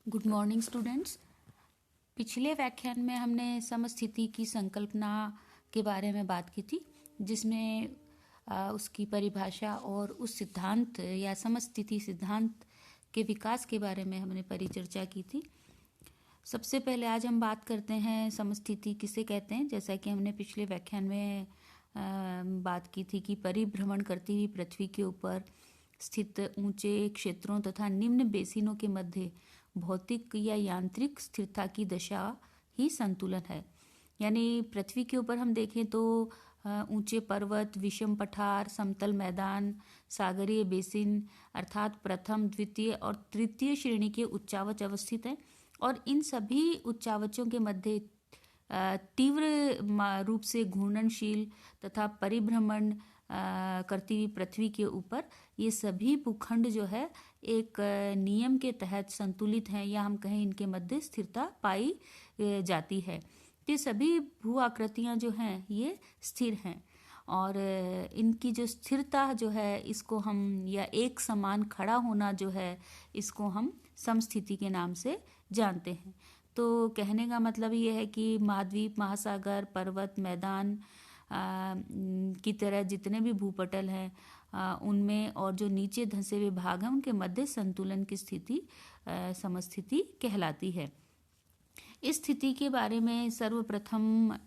Good morning students. पिछले व्याख्यान में हमने समस्थिति की संकल्पना के बारे में बात की थी, जिसमें उसकी परिभाषा और उस सिद्धांत या समस्थिति सिद्धांत के विकास के बारे में हमने परिचर्चा की थी। सबसे पहले आज हम बात करते हैं समस्थिति किसे कहते हैं। जैसा कि हमने पिछले व्याख्यान में बात की थी कि परिभ्रमण करती हुई पृथ्वी के ऊपर स्थित ऊंचे क्षेत्रों तथा निम्न बेसिनों के मध्य भौतिक या यांत्रिक स्थिरता की दशा ही संतुलन है। यानी पृथ्वी के ऊपर हम देखें तो ऊंचे पर्वत, विषम पठार, समतल मैदान, सागरीय बेसिन अर्थात प्रथम, द्वितीय और तृतीय श्रेणी के उच्चावच अवस्थित हैं और इन सभी उच्चावचों के मध्य तीव्र रूप से घूर्णनशील तथा परिभ्रमण करती हुई पृथ्वी के ऊपर ये सभी भूखंड जो है एक नियम के तहत संतुलित हैं, या हम कहें इनके मध्य स्थिरता पाई जाती है। ये सभी भू आकृतियां जो हैं ये स्थिर हैं और इनकी जो स्थिरता जो है इसको हम, या एक समान खड़ा होना जो है, इसको हम समस्थिति के नाम से जानते हैं। तो कहने का मतलब ये है कि महाद्वीप, महासागर, पर्वत, मैदान की तरह जितने भी भूपटल हैं उनमें और जो नीचे धंसे हुए भाग हैं उनके मध्य संतुलन की स्थिति समस्थिति कहलाती है। इस स्थिति के बारे में सर्वप्रथम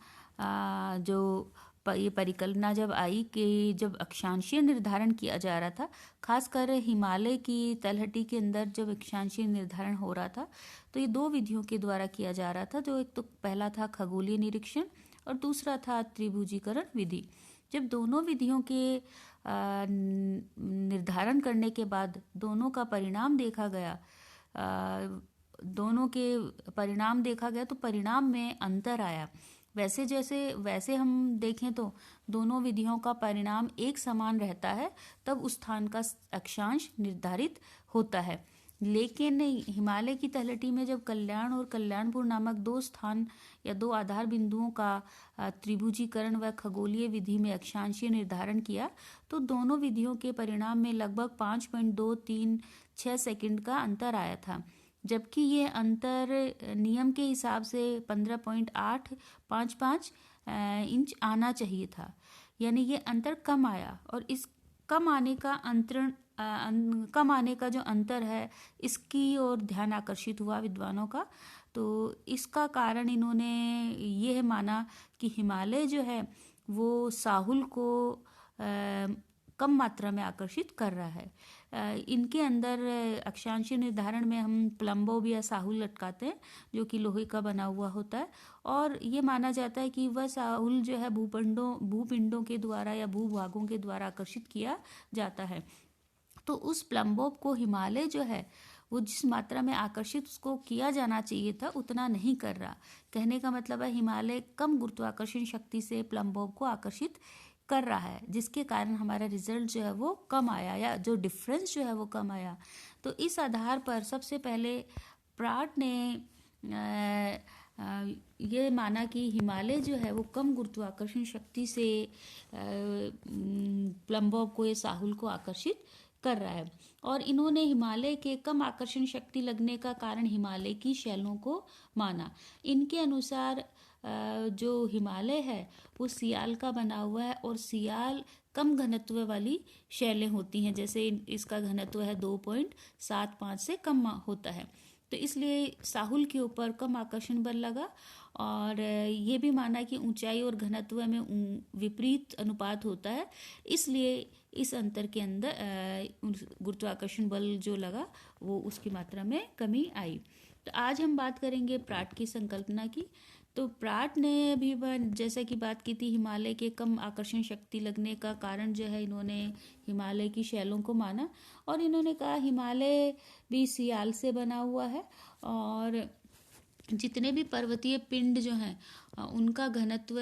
जो ये परिकल्पना जब आई कि जब अक्षांशीय निर्धारण किया जा रहा था, खासकर हिमालय की तलहटी के अंदर जब अक्षांशीय निर्धारण हो रहा था, तो ये दो विधियों के द्वारा किया जा रहा था। जो एक तो पहला था खगोलीय निरीक्षण और दूसरा था त्रिभुजीकरण विधि। जब दोनों विधियों के निर्धारण करने के बाद दोनों का परिणाम देखा गया, तो परिणाम में अंतर आया। वैसे हम देखें तो दोनों विधियों का परिणाम एक समान रहता है, तब उस स्थान का अक्षांश निर्धारित होता है। लेकिन हिमालय की तलहटी में जब कल्याण और कल्याणपुर नामक दो स्थान या दो आधार बिंदुओं का त्रिभुजीकरण व खगोलीय विधि में अक्षांशीय निर्धारण किया, तो दोनों विधियों के परिणाम में लगभग 5.236 सेकंड का अंतर आया था, जबकि ये अंतर नियम के हिसाब से 15.855 इंच आना चाहिए था। यानी ये अंतर कम आया और इस कम आने का जो अंतर है इसकी ओर ध्यान आकर्षित हुआ विद्वानों का। तो इसका कारण इन्होंने यह माना कि हिमालय जो है वो साहुल को कम मात्रा में आकर्षित कर रहा है। इनके अंदर अक्षांशीय निर्धारण में हम प्लम्बोब या साहुल लटकाते हैं, जो कि लोहे का बना हुआ होता है, और ये माना जाता है कि वह साहुल जो है भूपिंडों के द्वारा या भूभागों के द्वारा आकर्षित किया जाता है। तो उस प्लम्बोब को हिमालय जो है वो जिस मात्रा में आकर्षित उसको किया जाना चाहिए था उतना नहीं कर रहा। कहने का मतलब है हिमालय कम गुरुत्वाकर्षण शक्ति से प्लम्बोब को आकर्षित कर रहा है, जिसके कारण हमारा रिजल्ट जो है वो कम आया, या जो डिफरेंस जो है वो कम आया। तो इस आधार पर सबसे पहले प्राट ने ये माना कि हिमालय जो है वो कम गुरुत्वाकर्षण शक्ति से प्लम्बोब को या साहुल को आकर्षित कर रहा है, और इन्होंने हिमालय के कम आकर्षण शक्ति लगने का कारण हिमालय की शैलों को माना। इनके अनुसार जो हिमालय है वो सियाल का बना हुआ है और सियाल कम घनत्व वाली शैलें होती हैं, जैसे इसका घनत्व है 2.75 से कम होता है। तो इसलिए साहुल के ऊपर कम आकर्षण बल लगा, और ये भी माना कि ऊंचाई और घनत्व में विपरीत अनुपात होता है, इसलिए इस अंतर के अंदर गुरुत्वाकर्षण बल जो लगा वो उसकी मात्रा में कमी आई। तो आज हम बात करेंगे प्राट की संकल्पना की। तो प्राट ने भी जैसा कि बात की थी हिमालय के कम आकर्षण शक्ति लगने का कारण जो है इन्होंने हिमालय की शैलों को माना, और इन्होंने कहा हिमालय भी सियाल से बना हुआ है और जितने भी पर्वतीय पिंड जो हैं उनका घनत्व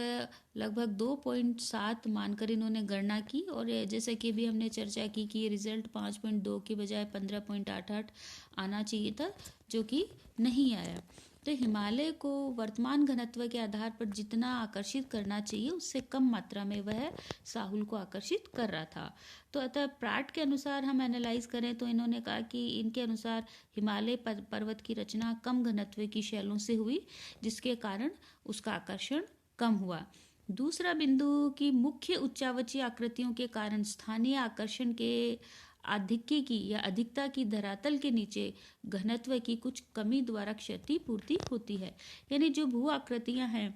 लगभग 2.7 मानकर इन्होंने गणना की, और जैसे कि भी हमने चर्चा की कि ये रिजल्ट 5.2 के बजाय 15.88 आना चाहिए था, जो कि नहीं आया। तो हिमालय को वर्तमान घनत्व के आधार पर जितना आकर्षित करना चाहिए उससे कम मात्रा में वह साहुल को आकर्षित कर रहा था। तो अतः प्राट के अनुसार हम एनालाइज करें तो इन्होंने कहा कि इनके अनुसार हिमालय पर्वत की रचना कम घनत्व की शैलों से हुई, जिसके कारण उसका आकर्षण कम हुआ। दूसरा बिंदु कि मुख्य उच्चावची आकृतियों के कारण स्थानीय आकर्षण के आधिक्य की या अधिकता की धरातल के नीचे घनत्व की कुछ कमी द्वारा क्षति पूर्ति होती है। यानी जो भू आकृतियां हैं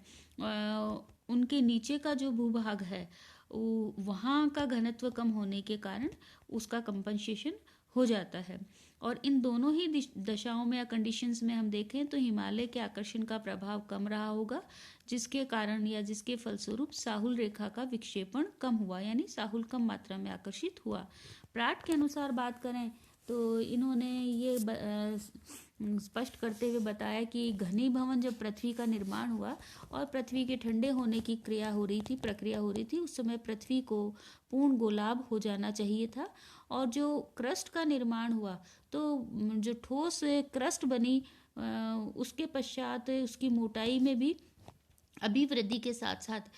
उनके नीचे का जो भूभाग है वहाँ का घनत्व कम होने के कारण उसका कंपनसेशन हो जाता है। और इन दोनों ही दशाओं में या कंडीशंस में हम देखें तो हिमालय के आकर्षण का प्रभाव कम रहा होगा, जिसके कारण या जिसके फलस्वरूप साहुल रेखा का विक्षेपण कम हुआ, यानी साहुल कम मात्रा में आकर्षित हुआ। प्राट के अनुसार बात करें तो इन्होंने ये स्पष्ट करते हुए बताया कि घनीभवन जब पृथ्वी का निर्माण हुआ और पृथ्वी के ठंडे होने की प्रक्रिया हो रही थी, उस समय पृथ्वी को पूर्ण गोलाभ हो जाना चाहिए था। और जो क्रस्ट का निर्माण हुआ तो जो ठोस क्रस्ट बनी उसके पश्चात उसकी मोटाई में भी अभिवृद्धि के साथ साथ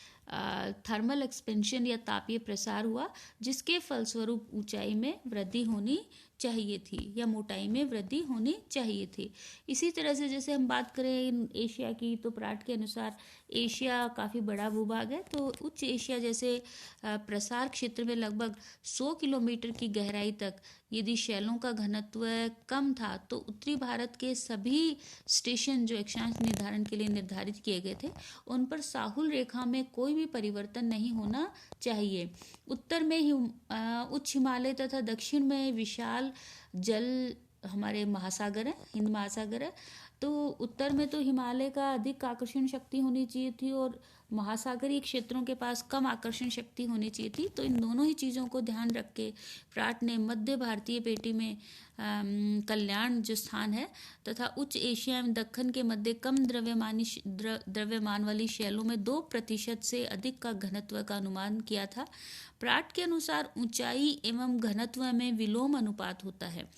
थर्मल एक्सपेंशन या तापीय प्रसार हुआ, जिसके फलस्वरूप ऊंचाई में वृद्धि होनी चाहिए थी या मोटाई में वृद्धि होनी चाहिए थी। इसी तरह से जैसे हम बात करें एशिया की तो प्राट के अनुसार एशिया काफ़ी बड़ा भूभाग है, तो उच्च एशिया जैसे प्रसार क्षेत्र में लगभग 100 किलोमीटर की गहराई तक यदि शैलों का घनत्व कम था तो उत्तरी भारत के सभी स्टेशन जो अक्षांश निर्धारण के लिए निर्धारित किए गए थे उन पर साहुल रेखा में कोई भी परिवर्तन नहीं होना चाहिए। उत्तर में उच्च हिमालय तथा दक्षिण में विशाल जल हमारे महासागर है, हिंद महासागर है। तो उत्तर में तो हिमालय का अधिक आकर्षण शक्ति होनी चाहिए थी और महासागरीय क्षेत्रों के पास कम आकर्षण शक्ति होनी चाहिए थी। तो इन दोनों ही चीज़ों को ध्यान रख के प्राट ने मध्य भारतीय पेटी में कल्याण जो स्थान है तथा उच्च एशिया एवं दक्कन के मध्य कम द्रव्यमान वाली शैलों में 2% से अधिक का घनत्व का अनुमान किया था। प्राट के अनुसार ऊंचाई एवं घनत्व में विलोम अनुपात होता है,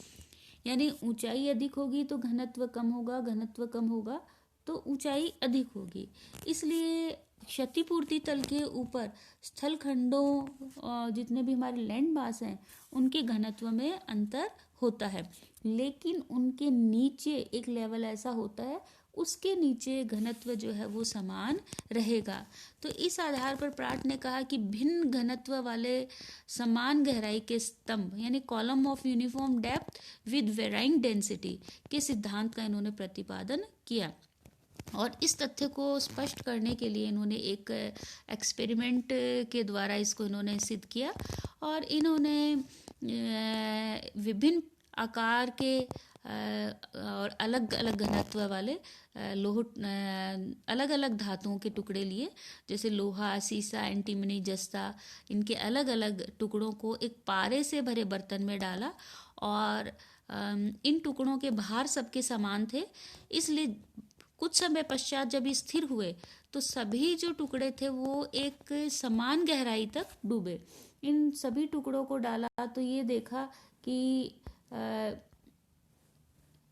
यानी ऊंचाई अधिक होगी तो घनत्व कम होगा, घनत्व कम होगा तो ऊंचाई अधिक होगी। इसलिए क्षतिपूर्ति तल के ऊपर स्थल खंडों जितने भी हमारे लैंड मास हैं उनके घनत्व में अंतर होता है, लेकिन उनके नीचे एक लेवल ऐसा होता है उसके नीचे घनत्व जो है वो समान रहेगा। तो इस आधार पर प्राट ने कहा कि भिन्न घनत्व वाले समान गहराई के स्तंभ यानी column of uniform depth with varying density के सिद्धांत का इन्होंने प्रतिपादन किया। और इस तथ्य को स्पष्ट करने के लिए इन्होंने एक एक्सपेरिमेंट के द्वारा इसको इन्होंने सिद्ध किया और इन्होंने विभिन्न आकार के और अलग अलग घनत्व वाले अलग अलग धातुओं के टुकड़े लिए, जैसे लोहा, सीसा, एंटीमनी, जस्ता, इनके अलग अलग टुकड़ों को एक पारे से भरे बर्तन में डाला और इन टुकड़ों के भार सबके समान थे। इसलिए कुछ समय पश्चात जब ये स्थिर हुए तो सभी जो टुकड़े थे वो एक समान गहराई तक डूबे। इन सभी टुकड़ों को डाला तो ये देखा कि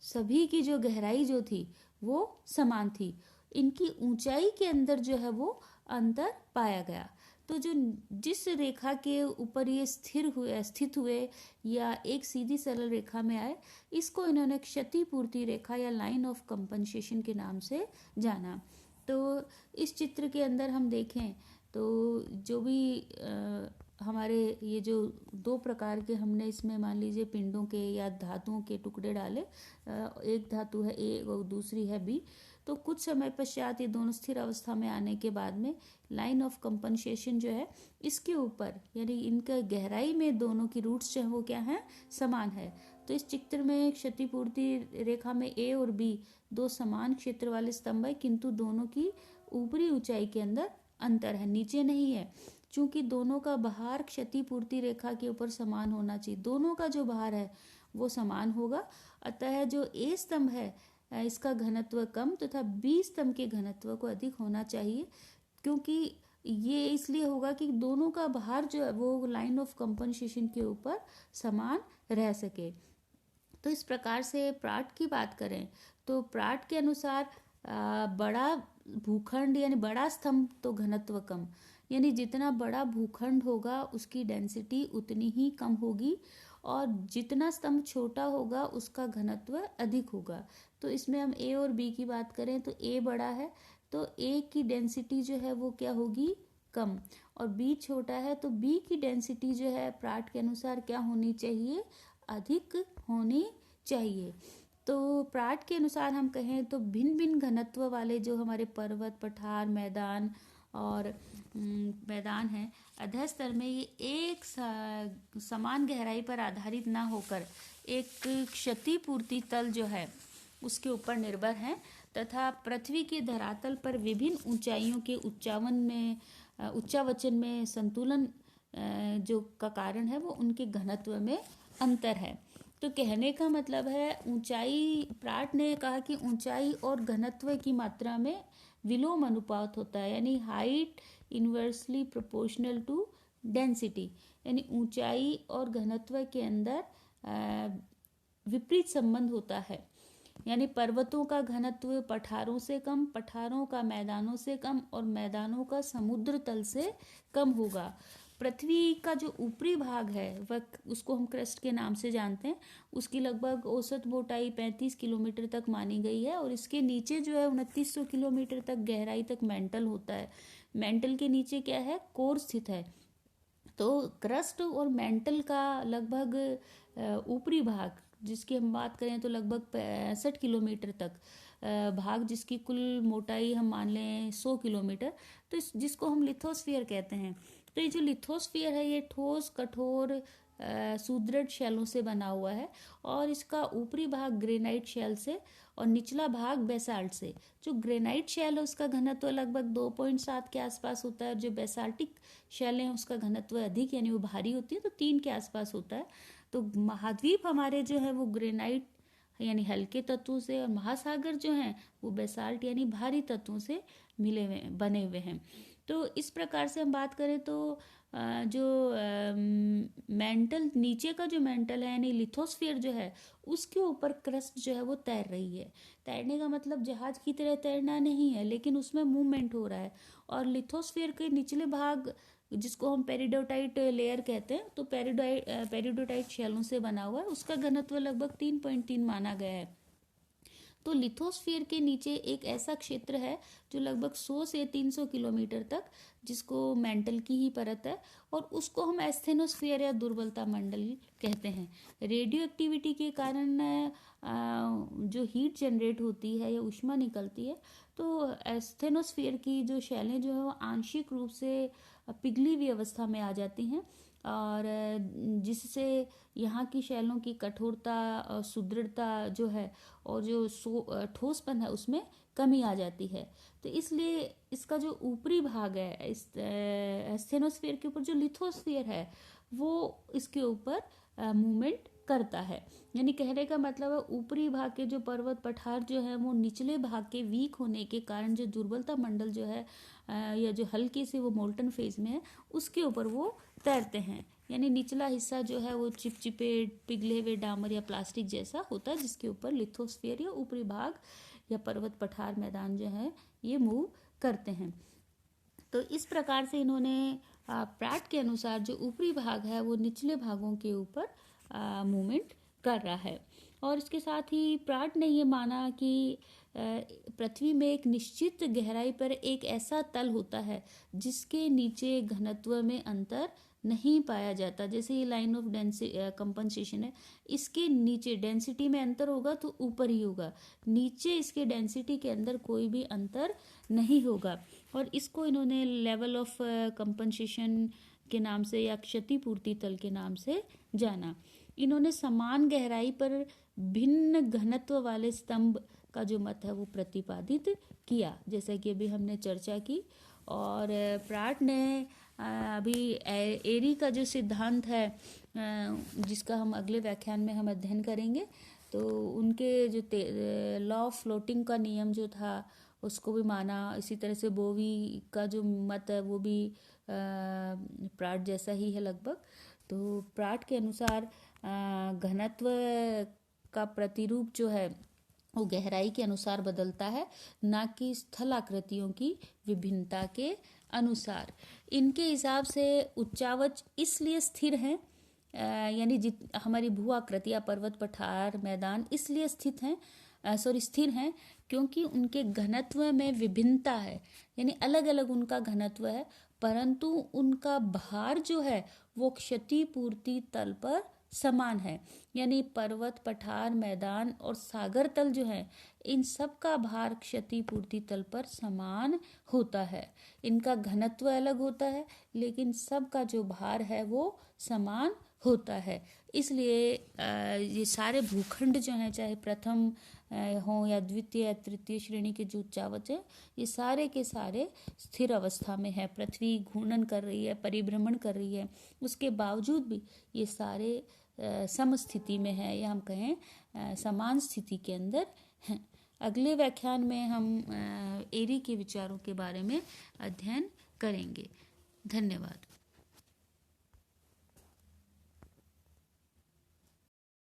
सभी की जो गहराई जो थी वो समान थी। इनकी ऊंचाई के अंदर जो है वो अंतर पाया गया। तो जो जिस रेखा के ऊपर ये स्थित हुए या एक सीधी सरल रेखा में आए, इसको इन्होंने क्षतिपूर्ति रेखा या लाइन ऑफ कंपनसेशन के नाम से जाना। तो इस चित्र के अंदर हम देखें तो जो भी हमारे ये जो 2 प्रकार के हमने इसमें मान लीजिए पिंडों के या धातुओं के टुकड़े डाले, एक धातु है ए और दूसरी है बी, तो कुछ समय पश्चात ये दोनों स्थिर अवस्था में आने के बाद में लाइन ऑफ कंपनसेशन जो है इसके ऊपर यानी इनका गहराई में दोनों की रूट्स जो है वो क्या है, समान है। तो इस चित्र में क्षतिपूर्ति रेखा में ए और बी 2 समान क्षेत्र वाले स्तंभ है, किंतु दोनों की ऊपरी ऊंचाई के अंदर अंतर है, नीचे नहीं है। चूंकि दोनों का भार क्षतिपूर्ति रेखा के ऊपर समान होना चाहिए, दोनों का जो भार है वो समान होगा, अतः जो ए स्तंभ है इसका घनत्व कम तथा बी स्तंभ के घनत्व को अधिक होना चाहिए, क्योंकि ये इसलिए होगा कि दोनों का भार जो है वो लाइन ऑफ कंपनसेशन के ऊपर समान रह सके। तो इस प्रकार से प्राट की बात करें तो प्राट के अनुसार बड़ा भूखंड यानी बड़ा स्तंभ तो घनत्व कम, यानी जितना बड़ा भूखंड होगा उसकी डेंसिटी उतनी ही कम होगी, और जितना स्तंभ छोटा होगा उसका घनत्व अधिक होगा। तो इसमें हम ए और बी की बात करें तो ए बड़ा है तो ए की डेंसिटी जो है वो क्या होगी, कम, और बी छोटा है तो बी की डेंसिटी जो है प्राट के अनुसार क्या होनी चाहिए, अधिक होनी चाहिए। तो प्राट के अनुसार हम कहें तो भिन्न भिन्न घनत्व वाले जो हमारे पर्वत, पठार, मैदान और मैदान हैं, अधः स्तर में ये एक समान गहराई पर आधारित ना होकर एक क्षतिपूर्ति तल जो है उसके ऊपर निर्भर हैं, तथा पृथ्वी के धरातल पर विभिन्न ऊंचाइयों के उच्चावचन में संतुलन जो का कारण है वो उनके घनत्व में अंतर है। तो कहने का मतलब है ऊंचाई, प्राट ने कहा कि ऊंचाई और घनत्व की मात्रा में विलोम अनुपात होता है, यानी height inversely proportional to density, यानी ऊंचाई और घनत्व के अंदर विपरीत संबंध होता है। यानी पर्वतों का घनत्व पठारों से कम, पठारों का मैदानों से कम और मैदानों का समुद्र तल से कम होगा। पृथ्वी का जो ऊपरी भाग है वह, उसको हम क्रस्ट के नाम से जानते हैं, उसकी लगभग औसत मोटाई 35 किलोमीटर तक मानी गई है, और इसके नीचे जो है 2900 किलोमीटर तक गहराई तक मेंटल होता है। मेंटल के नीचे क्या है, कोर स्थित है। तो क्रस्ट और मेंटल का लगभग ऊपरी भाग जिसकी हम बात करें तो लगभग 65 किलोमीटर तक भाग, जिसकी कुल मोटाई हम मान लें 100 किलोमीटर, तो जिसको हम लिथोस्फीयर कहते हैं। तो ये जो लिथोस्फीयर है ये ठोस, कठोर, सुदृढ़ शैलों से बना हुआ है, और इसका ऊपरी भाग ग्रेनाइट शैल से और निचला भाग बेसाल्ट से। जो ग्रेनाइट शैल है उसका घनत्व लगभग 2.7 के आसपास होता है, जो बेसाल्टिक शैल है उसका घनत्व अधिक यानी वो भारी होती है तो 3 के आसपास होता है। तो महाद्वीप हमारे जो है वो ग्रेनाइट यानी हल्के तत्वों से, और महासागर जो हैं वो बेसाल्ट यानी भारी तत्वों से मिले हुए बने हुए हैं। तो इस प्रकार से हम बात करें तो जो मेंटल, नीचे का जो मेंटल है यानी लिथोस्फीयर जो है उसके ऊपर क्रस्ट जो है वो तैर रही है। तैरने का मतलब जहाज की तरह तैरना नहीं है, लेकिन उसमें मूवमेंट हो रहा है। और लिथोस्फीयर के निचले भाग जिसको हम पेरिडोटाइट लेयर कहते हैं, तो पेरिडोटाइट शैलों से बना हुआ है, उसका घनत्व लगभग 3.3 माना गया है। तो लिथोस्फीयर के नीचे एक ऐसा क्षेत्र है जो लगभग 100 से 300 किलोमीटर तक, जिसको मेंटल की ही परत है, और उसको हम एस्थेनोस्फीयर या दुर्बलता मंडल कहते हैं। रेडियो एक्टिविटी के कारण जो हीट जनरेट होती है या ऊष्मा निकलती है, तो एस्थेनोस्फीयर की जो शैलें जो है वो आंशिक रूप से पिघली हुई अवस्था में आ जाती हैं, और जिससे यहाँ की शैलों की कठोरता और सुदृढ़ता जो है और जो ठोसपन है उसमें कमी आ जाती है। तो इसलिए इसका जो ऊपरी भाग है इस एस्थेनोस्फीयर के ऊपर, जो लिथोस्फीयर है वो इसके ऊपर मूवमेंट करता है। यानी कहने का मतलब है ऊपरी भाग के जो पर्वत पठार जो है वो निचले भाग के वीक होने के कारण जो दुर्बलता मंडल जो है या जो हल्के से वो मोल्टन फेज में है उसके ऊपर वो तैरते हैं। यानी निचला हिस्सा जो है वो चिपचिपे पिघले हुए डामर या प्लास्टिक जैसा होता है, जिसके ऊपर लिथोस्फीयर या ऊपरी भाग या पर्वत पठार मैदान जो है ये मूव करते हैं। तो इस प्रकार से इन्होंने प्राट के अनुसार जो ऊपरी भाग है वो निचले भागों के ऊपर मूवमेंट कर रहा है। और इसके साथ ही प्राट ने ये माना कि पृथ्वी में एक निश्चित गहराई पर एक ऐसा तल होता है जिसके नीचे घनत्व में अंतर नहीं पाया जाता। जैसे ये लाइन ऑफ कंपनसेशन है, इसके नीचे डेंसिटी में अंतर होगा तो ऊपर ही होगा, नीचे इसके डेंसिटी के अंदर कोई भी अंतर नहीं होगा। और इसको इन्होंने लेवल ऑफ कंपनसेशन के नाम से या क्षतिपूर्ति तल के नाम से जाना। इन्होंने समान गहराई पर भिन्न घनत्व वाले स्तंभ का जो मत है वो प्रतिपादित किया, जैसा कि अभी हमने चर्चा की। और प्राट ने अभी एरी का जो सिद्धांत है जिसका हम अगले व्याख्यान में हम अध्ययन करेंगे, तो उनके जो लॉ ऑफ फ्लोटिंग का नियम जो था उसको भी माना। इसी तरह से बोवी का जो मत है वो भी प्राट जैसा ही है लगभग। तो प्राट के अनुसार घनत्व का प्रतिरूप जो है वो गहराई के अनुसार बदलता है, ना कि स्थलाकृतियों की विभिन्नता के अनुसार। इनके हिसाब से उच्चावच इसलिए स्थिर हैं, यानी हमारी भू आकृतियाँ पर्वत पठार मैदान इसलिए स्थिर हैं क्योंकि उनके घनत्व में विभिन्नता है, यानी अलग अलग उनका घनत्व है, परंतु उनका भार जो है वो क्षतिपूर्ति तल पर समान है। यानी पर्वत पठार मैदान और सागर तल जो है, इन सब का भार क्षतिपूर्ति तल पर समान होता है। इनका घनत्व अलग होता है लेकिन सबका जो भार है वो समान होता है। इसलिए ये सारे भूखंड जो हैं, चाहे प्रथम हो या द्वितीय या तृतीय श्रेणी के जो उच्चावच है, ये सारे के सारे स्थिर अवस्था में है। पृथ्वी घूर्णन कर रही है, परिभ्रमण कर रही है, उसके बावजूद भी ये सारे समस्थिति में है, या हम कहें समान स्थिति के अंदर हैं। अगले व्याख्यान में हम एरी के विचारों के बारे में अध्ययन करेंगे। धन्यवाद।